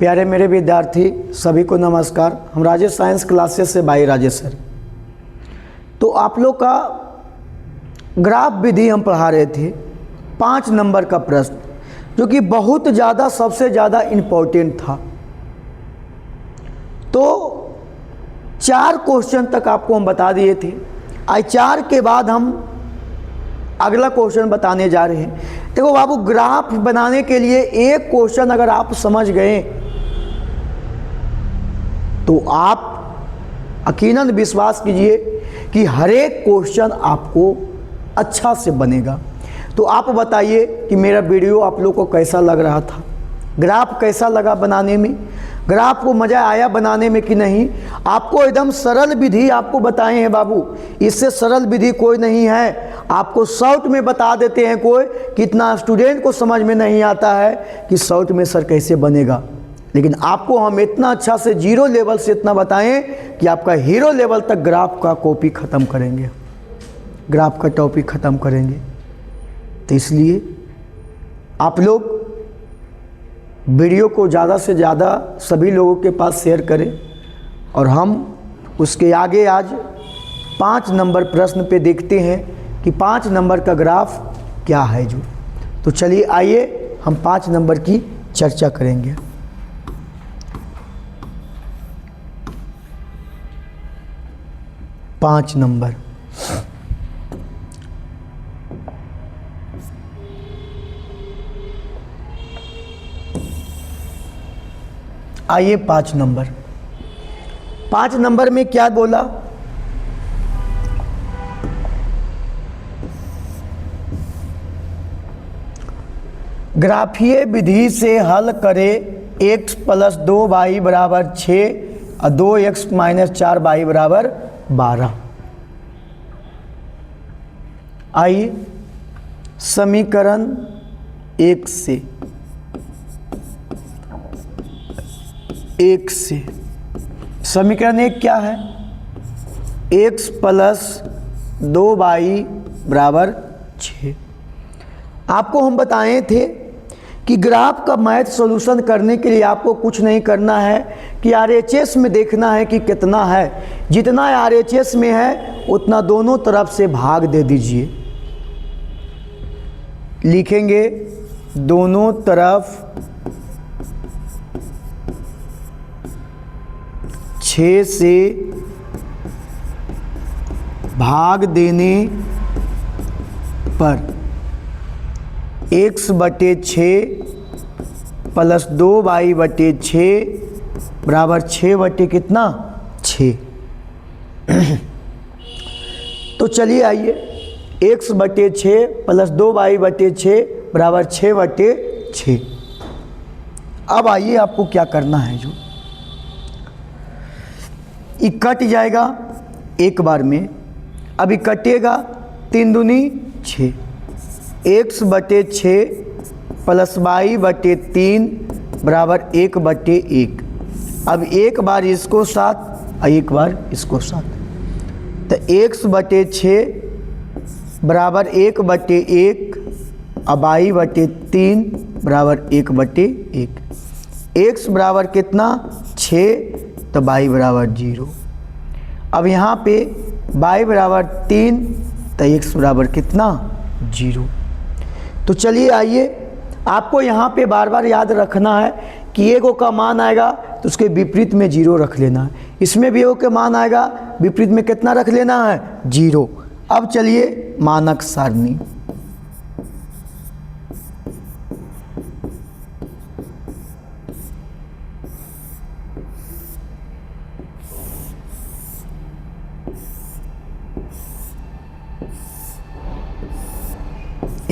प्यारे मेरे विद्यार्थी सभी को नमस्कार। हम राजेश साइंस क्लासेस से भाई राजेश सर। तो आप लोग का ग्राफ विधि हम पढ़ा रहे थे, 5 नंबर का प्रश्न जो कि बहुत ज़्यादा सबसे ज़्यादा इम्पोर्टेंट था। तो 4 क्वेश्चन तक आपको हम बता दिए थे। आज 4 के बाद हम अगला क्वेश्चन बताने जा रहे हैं। देखो बाबू, ग्राफ बनाने के लिए एक क्वेश्चन अगर आप समझ गए तो आप यकीनन विश्वास कीजिए कि हर एक क्वेश्चन आपको अच्छा से बनेगा। तो आप बताइए कि मेरा वीडियो आप लोग को कैसा लग रहा था, ग्राफ कैसा लगा बनाने में, ग्राफ को मज़ा आया बनाने में कि नहीं। आपको एकदम सरल विधि आपको बताए हैं बाबू, इससे सरल विधि कोई नहीं है। आपको शॉर्ट में बता देते हैं, कोई कितना स्टूडेंट को समझ में नहीं आता है कि शॉर्ट में सर कैसे बनेगा, लेकिन आपको हम इतना अच्छा से जीरो लेवल से इतना बताएं कि आपका हीरो लेवल तक ग्राफ का कॉपी ख़त्म करेंगे, ग्राफ का टॉपिक ख़त्म करेंगे। तो इसलिए आप लोग वीडियो को ज़्यादा से ज़्यादा सभी लोगों के पास शेयर करें और हम उसके आगे आज 5 नंबर प्रश्न पे देखते हैं कि 5 नंबर का ग्राफ क्या है जो। तो चलिए आइए हम 5 नंबर की चर्चा करेंगे। पाँच नंबर, आइए 5 नंबर। 5 नंबर में क्या बोला, ग्राफीय विधि से हल करें x + 2y = 6 और 2x - 4y = 12। आइए समीकरण 1 से समीकरण 1 क्या है, x + 2y = 6। आपको हम बताए थे कि ग्राफ का मैथ सॉल्यूशन करने के लिए आपको कुछ नहीं करना है कि RHS में देखना है कि कितना है। जितना RHS में है उतना दोनों तरफ से भाग दे दीजिए। लिखेंगे दोनों तरफ 6 से भाग देने पर x/6 + 2y/6 बराबर 6 कितना 6। तो चलिए आइए x/6 + 2y/6 बराबर 6/6। अब आइए आपको क्या करना है, जो ये कट जाएगा एक बार में, अभी कटेगा 3 दूनी 6, x/6 + y/3 बराबर 1/1। अब एक बार इसको साथ और एक बार इसको साथ, तो x/6 बराबर 1/1 और y/3 बराबर 1/1। x बराबर कितना 6 तो y बराबर 0। अब यहाँ पे y बराबर 3 तो x बराबर कितना 0। तो चलिए आइए, आपको यहाँ पे बार बार याद रखना है कि एगो का मान आएगा तो उसके विपरीत में 0 रख लेना है। इसमें भी एगो के मान आएगा, विपरीत में कितना रख लेना है 0। अब चलिए मानक सारणी,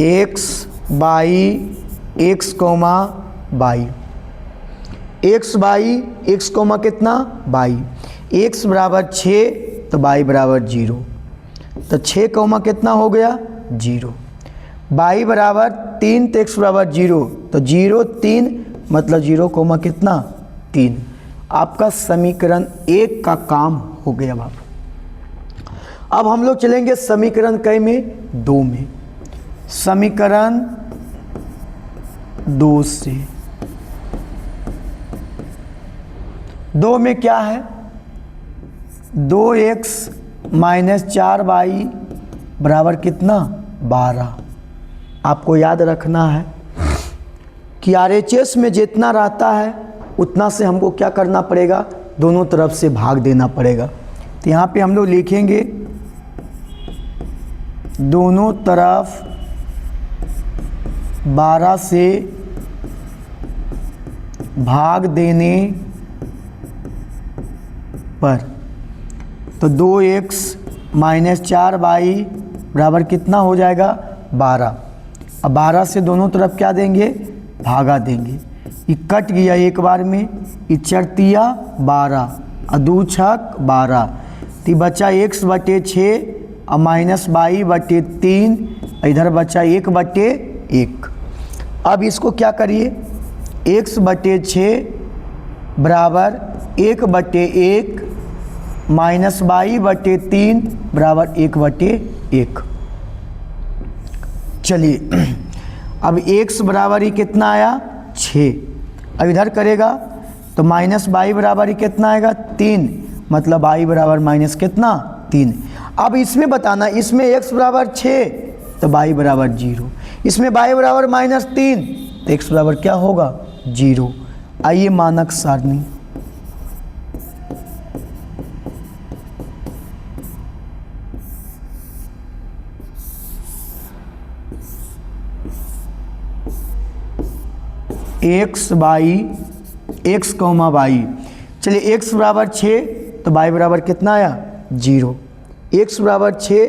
x by x, y, x by x कोमा कितना y, x बराबर 6 तो y बराबर 0, तो 6 कोमा कितना हो गया 0। y बराबर 3 तो x बराबर 0, तो 0 3 मतलब 0 कोमा कितना 3। आपका समीकरण 1 का काम हो गया बाबू। अब हम लोग चलेंगे समीकरण कै में 2 में। समीकरण 2 से 2 में क्या है, 2x माइनस 4y बराबर कितना, 12। आपको याद रखना है कि RHS में जितना रहता है उतना से हमको क्या करना पड़ेगा, दोनों तरफ से भाग देना पड़ेगा। तो यहाँ पे हम लोग लिखेंगे दोनों तरफ 12 से भाग देने पर, तो 2x माइनस 4y बराबर कितना हो जाएगा, 12। अब 12 से दोनों तरफ क्या देंगे, भागा देंगे। ये कट गया एक बार में, ये चरतिया 12 और 2 छक 12, तो बचा x/6 और माइनस y/3, इधर बचा 1/1। अब इसको क्या करिए, x/6 बराबर 1/1 माइनस y/3 बराबर 1/1। चलिए अब x बराबर ही कितना आया, 6। अब इधर करेगा तो माइनस y बराबर ही कितना आएगा, 3, मतलब y बराबर माइनस कितना, 3। अब इसमें बताना, इसमें x बराबर 6 तो y बराबर 0, इसमें y बराबर माइनस 3 तो x बराबर क्या होगा, 0। आइए मानक सारणी, x कॉमा y। चलिए x बराबर 6 तो y बराबर कितना आया, 0। x बराबर 6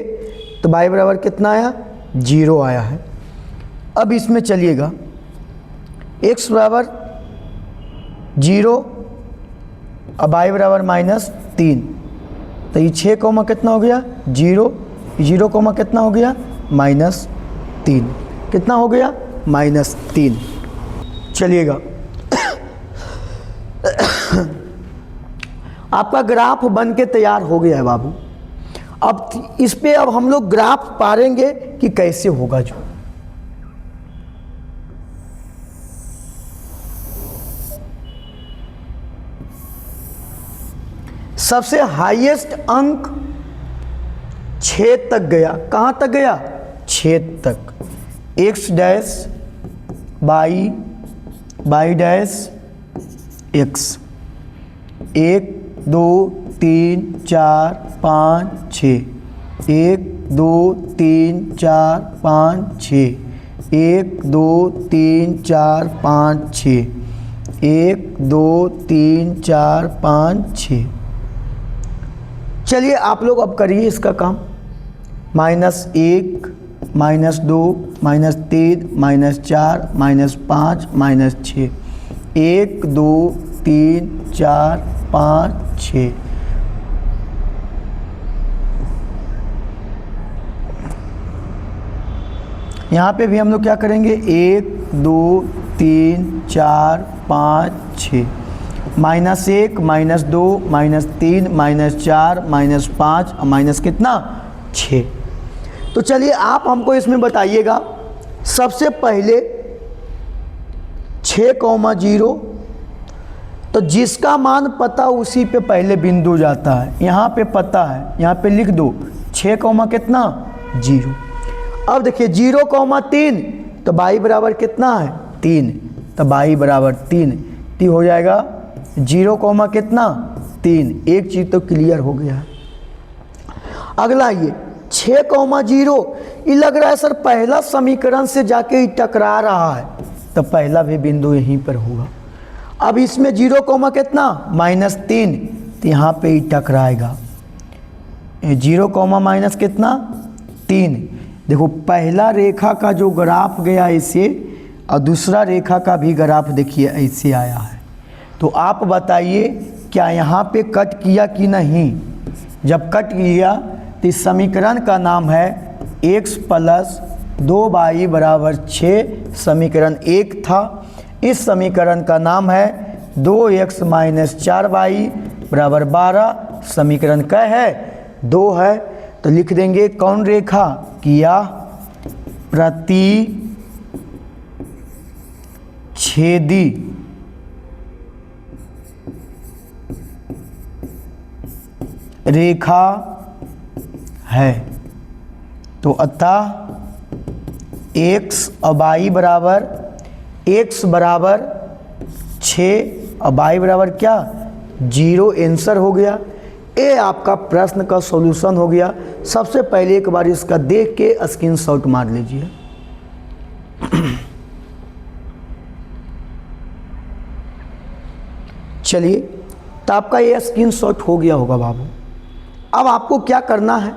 तो y बराबर कितना आया, 0 आया है। अब इसमें चलिएगा x बराबर 0 और y बराबर माइनस 3, तो ये 6 कॉमा कितना हो गया, 0, 0 कॉमा कितना हो गया, माइनस 3, कितना हो गया, माइनस 3। चलिएगा आपका ग्राफ बन के तैयार हो गया है बाबू। अब इस पे अब हम लोग ग्राफ पारेंगे कि कैसे होगा। जो सबसे हाईएस्ट अंक 6 तक गया, कहाँ तक गया, 6 तक। x dash y dash x, 1 2 3 4 5 6, 1 2 3 4 5 6, 1 2 3 4 5 6, 1 2 3 4 5 6। चलिए आप लोग अब करिए इसका काम। -1 -2 -3 -4 -5 -6, 1 2 3 4 5 6। यहाँ पे भी हम लोग क्या करेंगे, 1 2 3 4 5 6, -1 -2 -3 -4 -5 और माइनस कितना, 6। तो चलिए आप हमको इसमें बताइएगा, सबसे पहले 6,0, तो जिसका मान पता उसी पे पहले बिंदु जाता है। यहाँ पे पता है, यहाँ पे लिख दो 6, कितना, 0। अब देखिए 0,3 तो y बराबर कितना है, 3, तो y बराबर 3, तो हो जाएगा 0, कितना, 3। एक चीज़ तो क्लियर हो गया है। अगला ये 6,0, ये लग रहा है सर पहला समीकरण से जाके ही टकरा रहा है, तो पहला भी बिंदु यहीं पर होगा। अब इसमें 0, कितना, -3, तो यहाँ पे ही टकराएगा। 0, माइनस कितना, 3। देखो पहला रेखा का जो ग्राफ गया ऐसे, और दूसरा रेखा का भी ग्राफ देखिए ऐसे आया है। तो आप बताइए क्या यहाँ पे कट किया कि नहीं। जब कट किया तो इस समीकरण का नाम है x + 2y = 6, समीकरण 1 था। इस समीकरण का नाम है 2x - 4y = 12, समीकरण क्या है, 2 है। तो लिख देंगे कौन रेखा, किया प्रतिच्छेदी रेखा है। तो अतः x और y बराबर, x बराबर 6 और y बराबर क्या 0 आंसर हो गया। ये आपका प्रश्न का सॉल्यूशन हो गया। सबसे पहले एक बार इसका देख के स्क्रीनशॉट मार लीजिए। चलिए, तो आपका ये स्क्रीनशॉट हो गया होगा बाबू। अब आपको क्या करना है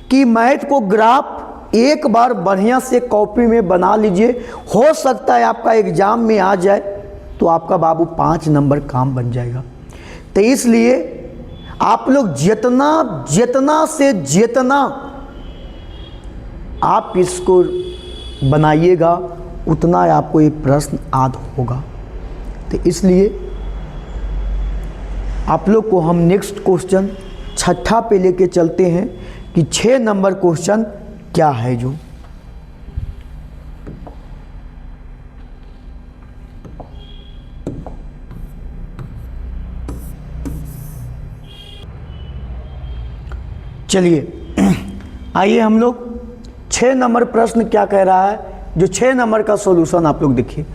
कि मैथ को ग्राफ एक बार बढ़िया से कॉपी में बना लीजिए। हो सकता है आपका एग्जाम में आ जाए तो आपका बाबू 5 नंबर काम बन जाएगा। तो इसलिए आप लोग जितना से जितना आप इसको बनाइएगा उतना आपको ये प्रश्न याद होगा। तो इसलिए आप लोग को हम नेक्स्ट क्वेश्चन छठा पे लेके चलते हैं कि 6 नंबर क्वेश्चन क्या है जो। चलिए आइए हम लोग 6 नंबर प्रश्न क्या कह रहा है, जो 6 नंबर का सॉल्यूशन आप लोग देखिए।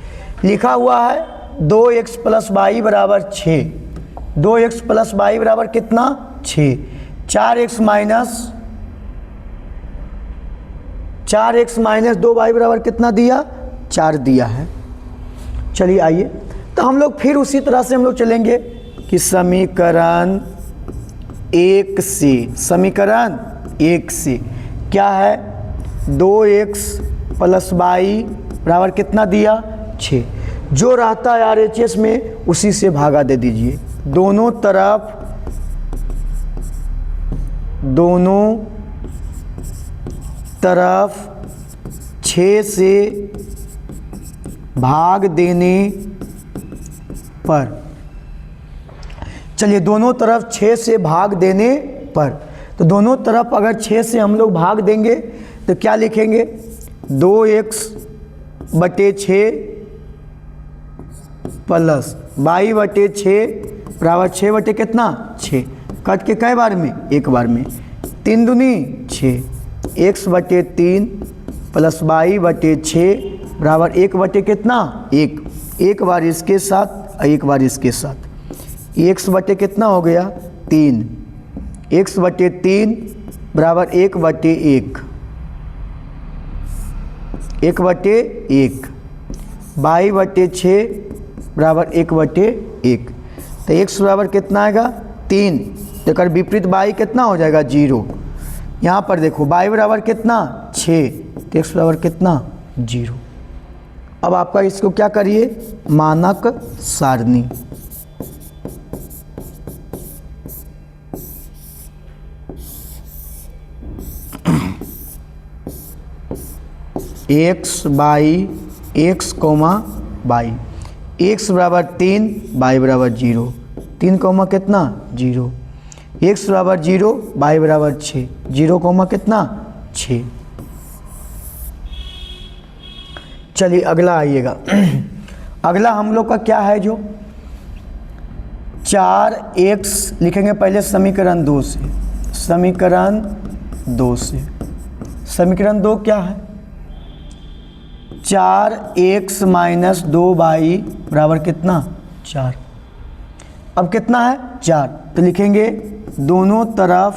लिखा हुआ है 2x प्लस वाई बराबर 6, 2x प्लस वाई बराबर कितना 6, 4x माइनस 2y बराबर कितना दिया 4 दिया है। चलिए आइए, तो हम लोग फिर उसी तरह से हम लोग चलेंगे कि समीकरण 1 से, समीकरण 1 से क्या है 2x प्लस वाई बराबर कितना दिया 6। जो रहता है RHS में उसी से भागा दे दीजिए। दोनों तरफ 6 से भाग देने पर, चलिए दोनों तरफ 6 से भाग देने पर, तो दोनों तरफ अगर 6 से हम लोग भाग देंगे तो क्या लिखेंगे 2x बटे 6 प्लस वाई बटे 6 बराबर 6 बटे कितना 6, कट के कई बार में एक बार में, 3 दूनी 6, x बटे 3 प्लस वाई बटे 6 बराबर 1 बटे कितना 1, एक बार इसके साथ एक बार इसके साथ, x बटे कितना हो गया 3, x बटे 3 बराबर 1 बटे 1, 1 बटे 1, वाई बटे 6 बराबर 1 बटे 1। तो x बराबर कितना आएगा 3, तो कर विपरीत y कितना हो जाएगा 0। यहाँ पर देखो y बराबर कितना 6, तो x बराबर कितना 0। अब आपका इसको क्या करिए मानक सारणी, x by x comma by, x बराबर 3 y बराबर 0, 3 कोमा कितना 0, x बराबर 0 y बराबर 6, 0 कोमा कितना 6। चलिए अगला आइएगा। अगला हम लोग का क्या है जो 4x लिखेंगे पहले समीकरण 2 से, समीकरण 2 से, समीकरण 2 क्या है 4x माइनस 2y बराबर कितना 4। अब कितना है 4, तो लिखेंगे दोनों तरफ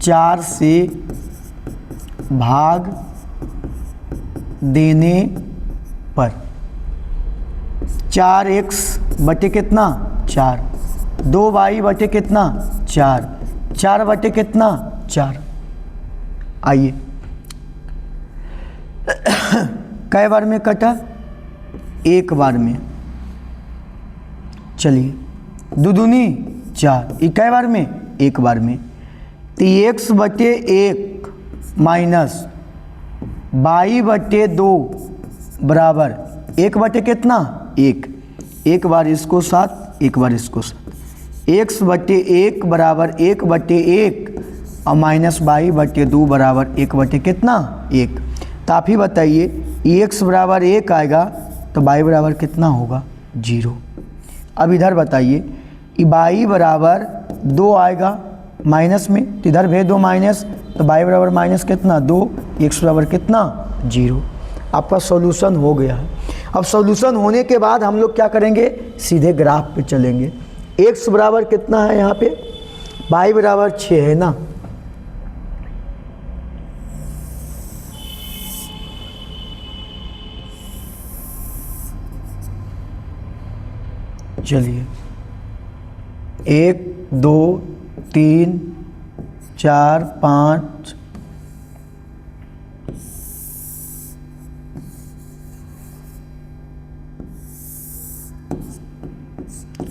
4 से भाग देने पर 4x बटे कितना 4, 2y बटे कितना 4, 4 बटे कितना 4। आइए कै बार में कटा एक बार में, चलिए दुदुनी 4, कै बार में एक बार में, तो x बटे 1 माइनस वाई बटे 2 बराबर 1 बटे कितना 1, एक बार इसको साथ एक बार इसको साथ, x बटे 1 बराबर 1 बटे 1 और माइनस वाई बटे 2 बराबर 1 बटे कितना 1। तो आप ही बताइए x बराबर 1 आएगा तो y बराबर कितना होगा 0। अब इधर बताइए बाई बराबर 2 आएगा माइनस में, तो इधर भेज दो माइनस, तो बाई बराबर माइनस कितना 2, एक्स बराबर कितना 0। आपका सॉल्यूशन हो गया है। अब सॉल्यूशन होने के बाद हम लोग क्या करेंगे, सीधे ग्राफ पे चलेंगे। एक्स बराबर कितना है यहाँ पे, बाई बराबर 6 है ना, चलिए 1 2 3 4 5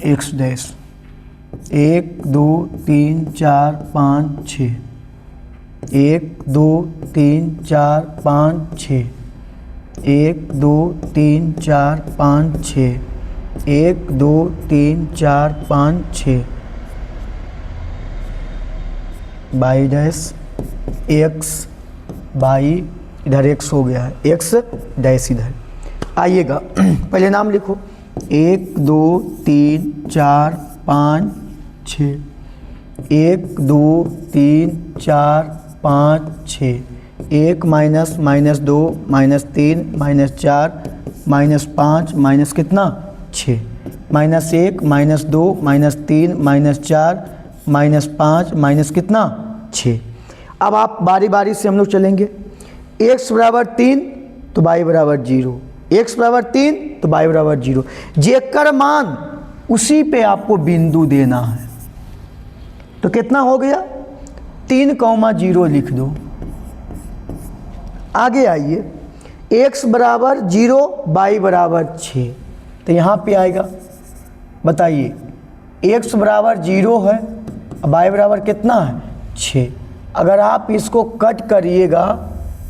x dash 1 2 3 4 5 6 1 2 3 4 5 6 1 2 3 4 5 6 1 2 3 4 5 6 by dash x by, इधर एक्स हो गया है, एक्स डैश इधर आइएगा। पहले नाम लिखो 1 2 3 4 5 6 1 2 3 4 5 6 1 minus minus 2 minus 3 minus 4 minus 5 minus कितना 6 minus 1 minus 2 minus 3 minus 4 minus 5 minus कितना 6। अब आप बारी बारी से हम लोग चलेंगे। x बराबर 3 तो y बराबर 0, x बराबर 3 तो y बराबर 0, जेकर मान उसी पे आपको बिंदु देना है। तो कितना हो गया 3,0 लिख दो। आगे आइए x बराबर 0 y बराबर 6, तो यहाँ पे आएगा, बताइए x बराबर 0 है, y बराबर कितना है 6। अगर आप इसको कट करिएगा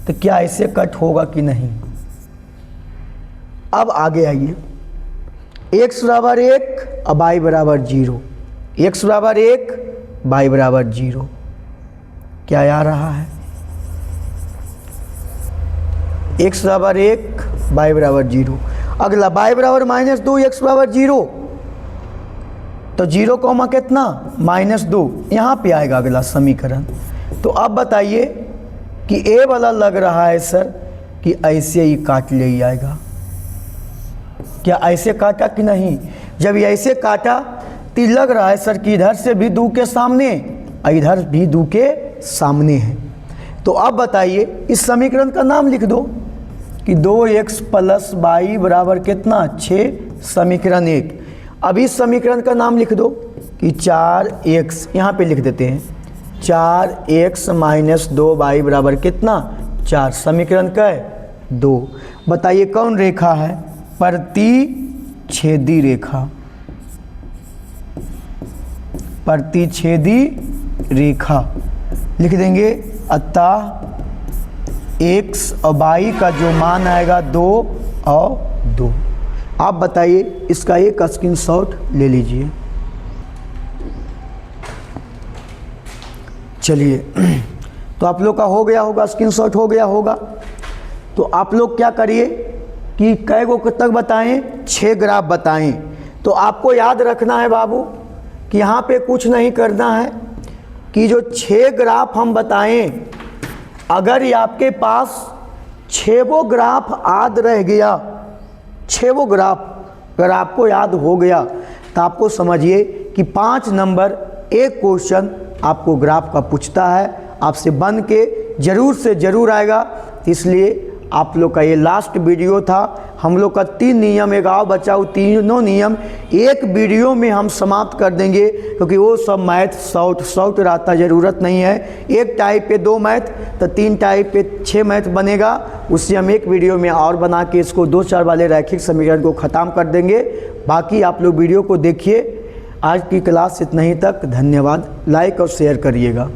तो क्या ऐसे कट होगा कि नहीं। अब आगे आइए x बराबर 1 और y बराबर 0, x बराबर 1 y बराबर 0, क्या आ रहा है x बराबर 1 y बराबर 0। अगला y बराबर -2 x बराबर 0, तो 0 कॉमा कितना -2, यहाँ पे आएगा अगला समीकरण। तो अब बताइए कि ए वाला लग रहा है सर कि ऐसे ही काट ले आएगा, क्या ऐसे काटा कि नहीं। जब ये ऐसे काटा तो लग रहा है सर कि इधर से भी 2 के सामने और इधर भी 2 के सामने है। तो अब बताइए इस समीकरण का नाम लिख दो कि 2x प्लस y बराबर कितना 6, समीकरण 1। अब इस समीकरण का नाम लिख दो कि 4x, यहाँ पे लिख देते हैं 4x माइनस 2y बराबर कितना 4, समीकरण का है 2। बताइए कौन रेखा है, प्रतिच्छेदी रेखा, प्रतिच्छेदी रेखा लिख देंगे। अतः x और y का जो मान आएगा 2 और 2। आप बताइए इसका एक स्क्रीनशॉट ले लीजिए। चलिए तो आप लोग का हो गया होगा, स्क्रीनशॉट हो गया होगा। तो आप लोग क्या करिए कि कै गो तक बताएं, 6 ग्राफ बताएं। तो आपको याद रखना है बाबू कि यहाँ पे कुछ नहीं करना है कि जो 6 ग्राफ हम बताएं, अगर ये आपके पास 6 ग्राफ याद रह गया, 6 ग्राफ अगर आपको याद हो गया तो आपको समझिए कि 5 नंबर एक क्वेश्चन आपको ग्राफ का पूछता है, आपसे बन के ज़रूर से ज़रूर आएगा। इसलिए आप लोग का ये लास्ट वीडियो था। हम लोग का 3 नियम, एक आओ बचाओ, तीनों नियम एक वीडियो में हम समाप्त कर देंगे, क्योंकि वो सब मैथ शॉर्ट रहता, ज़रूरत नहीं है एक टाइप पे 2 मैथ, तो 3 टाइप पे 6 मैथ बनेगा। उससे हम एक वीडियो में और बना के इसको 2-4 वाले रैखिक समीकरण को ख़त्म कर देंगे। बाकी आप लोग वीडियो को देखिए। आज की क्लास इतना ही तक, धन्यवाद। लाइक और शेयर करिएगा।